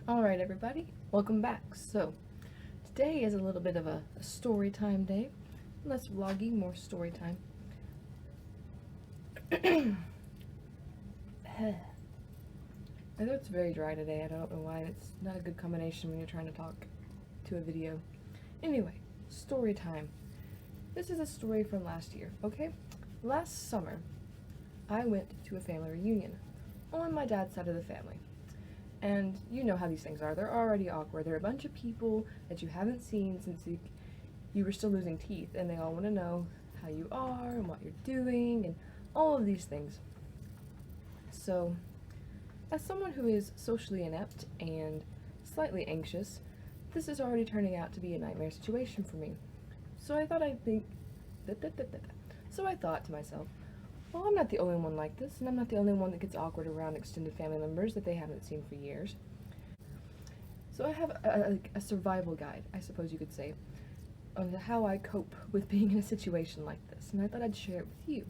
Alright everybody, welcome back. So, today is a little bit of a story time day. Less vloggy, more story time. My throat's very dry today, I don't know why. It's not a good combination when you're trying to talk to a video. Anyway, story time. This is a story from last year, okay? Last summer, I went to a family reunion on my dad's side of the family. And you know how these things are. They're already awkward. They're a bunch of people that you haven't seen since you were still losing teeth, and they all want to know how you are and what you're doing and all of these things. So, as someone who is socially inept and slightly anxious, this is already turning out to be a nightmare situation for me. So I thought to myself, well, I'm not the only one like this, and I'm not the only one that gets awkward around extended family members that they haven't seen for years. So I have a survival guide, I suppose you could say, on how I cope with being in a situation like this, and I thought I'd share it with you.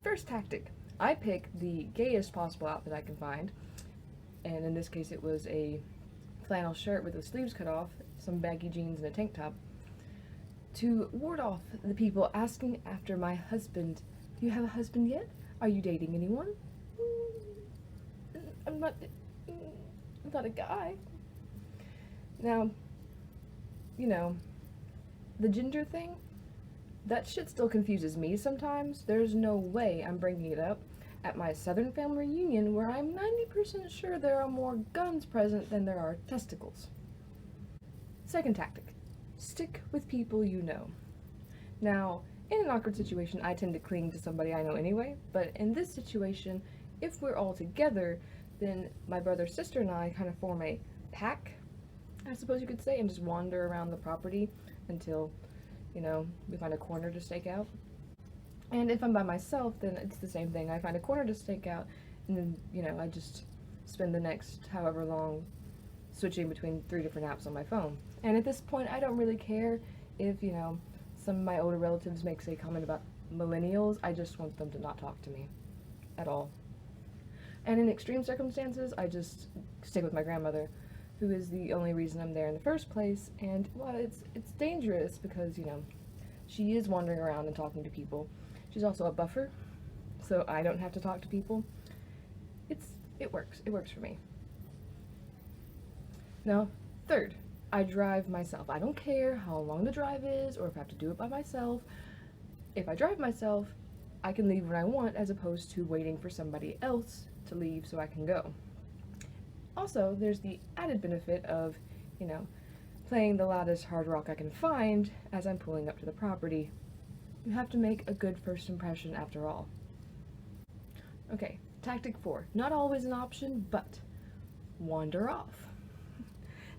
First tactic, I pick the gayest possible outfit I can find, and in this case it was a flannel shirt with the sleeves cut off, some baggy jeans, and a tank top, to ward off the people asking after my husband. Do you have a husband yet? Are you dating anyone? I'm not a guy. Now, you know, the gender thing, that shit still confuses me sometimes. There's no way I'm bringing it up at my Southern family reunion where I'm 90% sure there are more guns present than there are testicles. Second tactic, stick with people you know. Now, in an awkward situation, I tend to cling to somebody I know anyway, but in this situation, if we're all together, then my brother, sister, and I kind of form a pack, I suppose you could say, and just wander around the property until, you know, we find a corner to stake out. And if I'm by myself, then it's the same thing. I find a corner to stake out, and then, you know, I just spend the next however long switching between 3 different apps on my phone. And at this point, I don't really care if, you know, some of my older relatives make a comment about millennials. I just want them to not talk to me at all. And in extreme circumstances, I just stick with my grandmother, who is the only reason I'm there in the first place. And well, it's dangerous because, you know, she is wandering around and talking to people. She's also a buffer, so I don't have to talk to people. It works for me. Now, third, I drive myself. I don't care how long the drive is or if I have to do it by myself. If I drive myself, I can leave when I want as opposed to waiting for somebody else to leave so I can go. Also, there's the added benefit of, you know, playing the loudest hard rock I can find as I'm pulling up to the property. You have to make a good first impression after all. Okay, tactic 4. Not always an option, but wander off.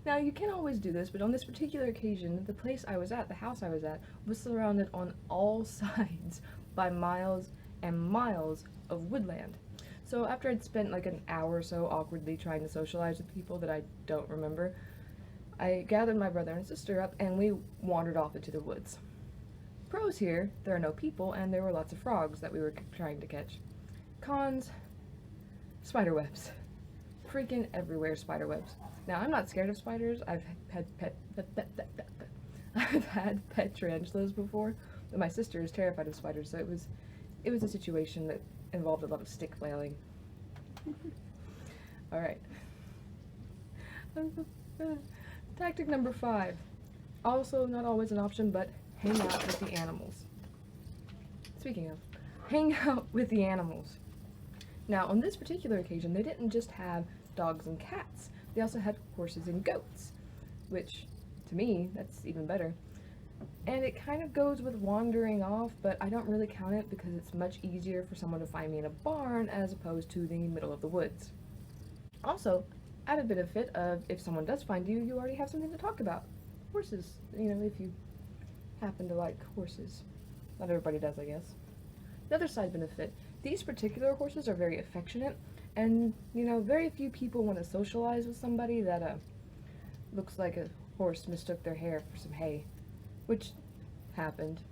Now, you can't always do this, but on this particular occasion, the place I was at, the house I was at, was surrounded on all sides by miles and miles of woodland. So after I'd spent like an hour or so awkwardly trying to socialize with people that I don't remember, I gathered my brother and sister up and we wandered off into the woods. Pros here, there are no people and there were lots of frogs that we were trying to catch. Cons, spider webs. Freaking everywhere spider webs. Now, I'm not scared of spiders. I've had pet tarantulas before, but my sister is terrified of spiders, so it was a situation that involved a lot of stick flailing. Alright. Tactic number 5. Also not always an option, but hang out with the animals. Speaking of, hang out with the animals. Now, on this particular occasion, they didn't just have dogs and cats. They also had horses and goats, which, to me, that's even better. And it kind of goes with wandering off, but I don't really count it because it's much easier for someone to find me in a barn as opposed to the middle of the woods. Also, added benefit of if someone does find you, you already have something to talk about. Horses, you know, if you happen to like horses. Not everybody does, I guess. The other side benefit, these particular horses are very affectionate, and, you know, very few people want to socialize with somebody that looks like a horse mistook their hair for some hay, which happened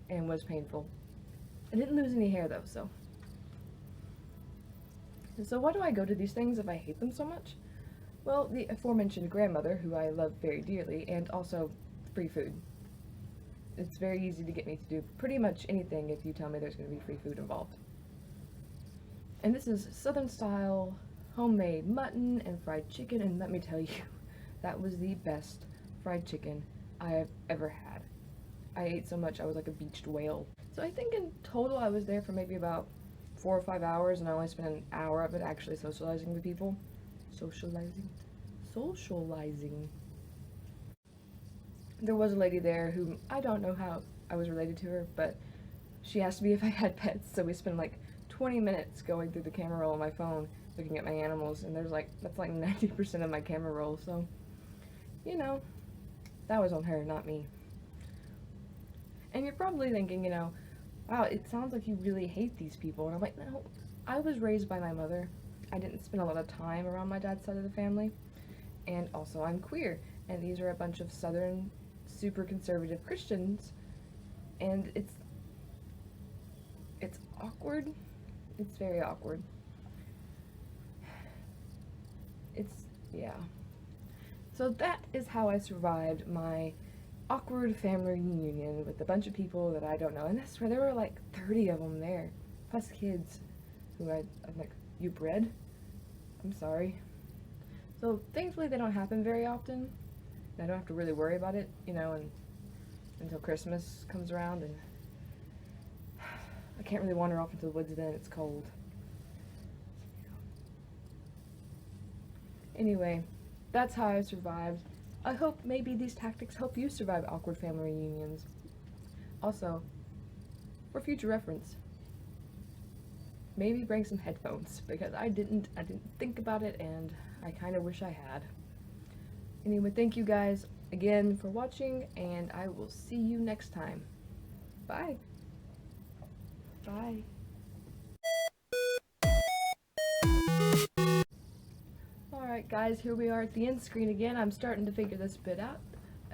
and was painful. I didn't lose any hair though, so why do I go to these things if I hate them so much? Well, the aforementioned grandmother, who I love very dearly, and also free food. It's very easy to get me to do pretty much anything if you tell me there's going to be free food involved. And this is Southern style homemade mutton and fried chicken, and let me tell you, that was the best fried chicken I have ever had. I ate so much I was like a beached whale. So I think in total I was there for maybe about 4 or 5 hours, and I only spent an hour of it actually socializing with people. Socializing? Socializing. There was a lady there who, I don't know how I was related to her, but she asked me if I had pets, so we spent like 20 minutes going through the camera roll on my phone looking at my animals, and that's like 90% of my camera roll, so, you know, that was on her, not me. And you're probably thinking, wow, it sounds like you really hate these people, and I'm like, no, I was raised by my mother. I didn't spend a lot of time around my dad's side of the family, and also I'm queer, and these are a bunch of Southern, super conservative Christians, and it's awkward. It's very awkward. Yeah. So that is how I survived my awkward family reunion with a bunch of people that I don't know. And that's where there were like 30 of them there, plus kids who I'm like, you bred? I'm sorry. So thankfully they don't happen very often. I don't have to really worry about it, until Christmas comes around, and I can't really wander off into the woods then, it's cold. Anyway, that's how I survived. I hope maybe these tactics help you survive awkward family reunions. Also, for future reference, maybe bring some headphones, because I didn't think about it, and I kind of wish I had. Anyway, thank you guys again for watching, and I will see you next time. Bye. Bye. Alright guys, here we are at the end screen again. I'm starting to figure this bit out.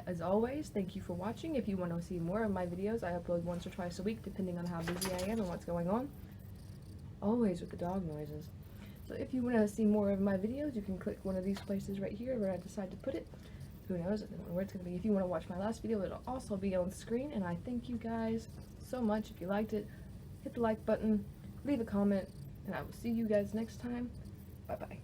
As always, thank you for watching. If you want to see more of my videos, I upload once or twice a week depending on how busy I am and what's going on. Always with the dog noises. So if you want to see more of my videos, you can click one of these places right here where I decide to put it. Who knows, I don't know where it's going to be. If you want to watch my last video, it'll also be on screen, and I thank you guys so much. If you liked it, hit the like button, leave a comment, and I will see you guys next time. Bye-bye.